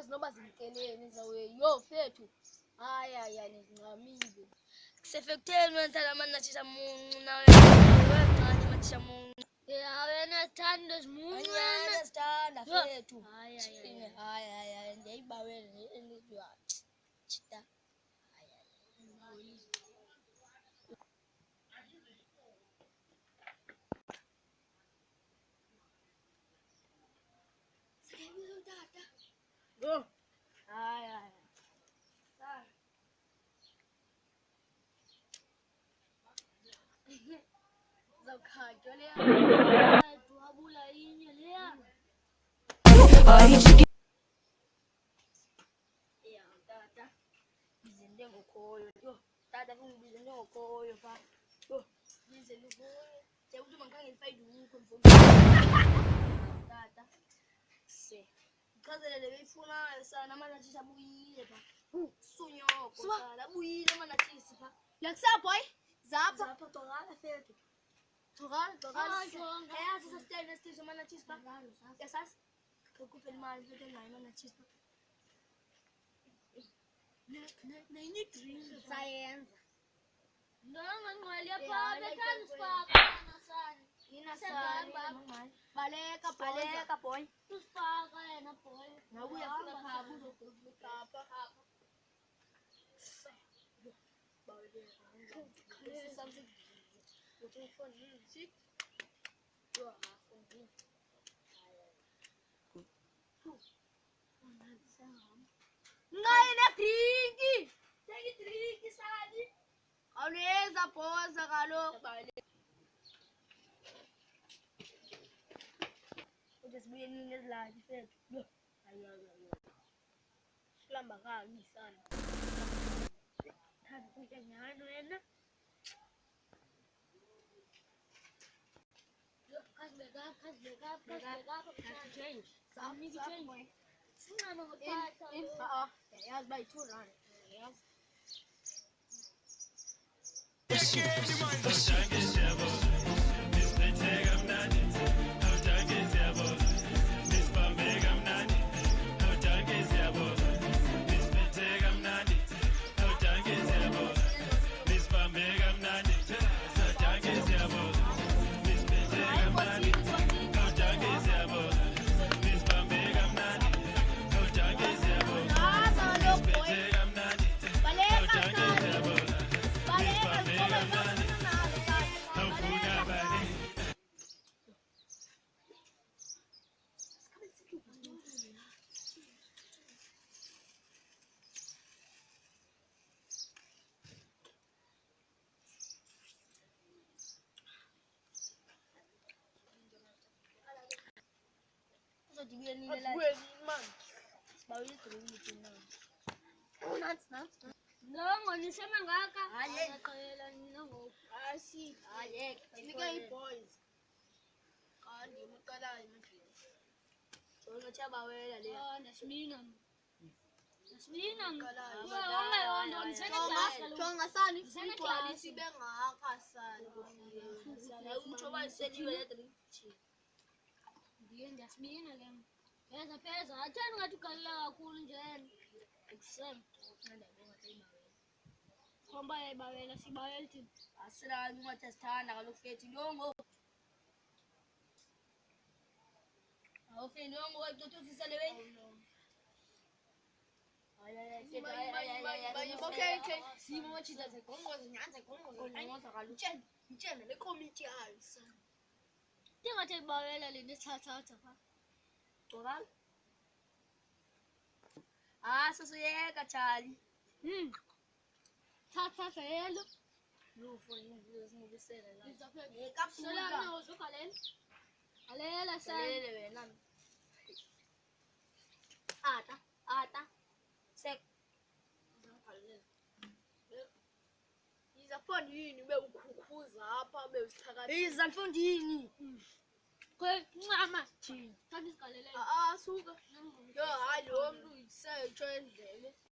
yazi noba zimkeleni zawe yo fethu haya nincamile kusefekteni wena manje nachisa muncu nawe wencane machisha muncu wena thando zimuncu wena sithanda fethu haya ndiyayibawela endizwa chita go haya zakhajo leya tuwabula inye leya ya tata bizende ngokhoyo yo tata ngibizende ngokhoyo pha yo bizende ngokhoyo ukuthi mangikhange ngifayide ukho mfowethu tata se chazelele beyifunayo sana manje abuyile pha sunyoko sana abuyile manje pha yakusa boy zapha tokala fethu tokala yazi sasitele nesithiso manje pha yasasi ukuphela imali fethu engayo manje pha nayini drink sayenza ngangangqweli yapha bekanisipaka nasani inasani baleka boy usipaka yena boy nabuya funa phapha uzokupapa something looking for music you are for me ngayina drinki take drink sadi awuyenza phoza kaloku sibuye nini ezilaphi fethu yo silamba kabi sana thanda kunyanyana wena change sinqama ngokuphatha yazi uba yi-2 rand yazi Dibuye nini la man sibawile drink nansi nongo nisema ngaka hayi aqela nina ngoku asi hayi nike i-boys kanti umqalayo manje ngathi abawela le nasibina ngqalayo jonga sani igcwalisi bengaka sana utsho bayiseliwe le drink ndiyasibina ke pheza athani ngathi ugalela kakhulu njena ekuseni khomba yayibawela sibawela thina asilani ungathi asithanda kaloku fethu nyongo awufeni nyongo wayitotosisa le weyi okay simo chita zegongoze nyanza gongoze kaloku mtshena le committee yayo sana ndingathi ibawela le nesithathatha pha tokala sasuyeka tshali thathatha yelo zingubisele solana uzugalela alela salele wena ata sek izafondini ube ukhukhuza apha ube usithakatha izafondini ncama thina thatha isigalelele suka yo hayi lo mntu yisetsho endlele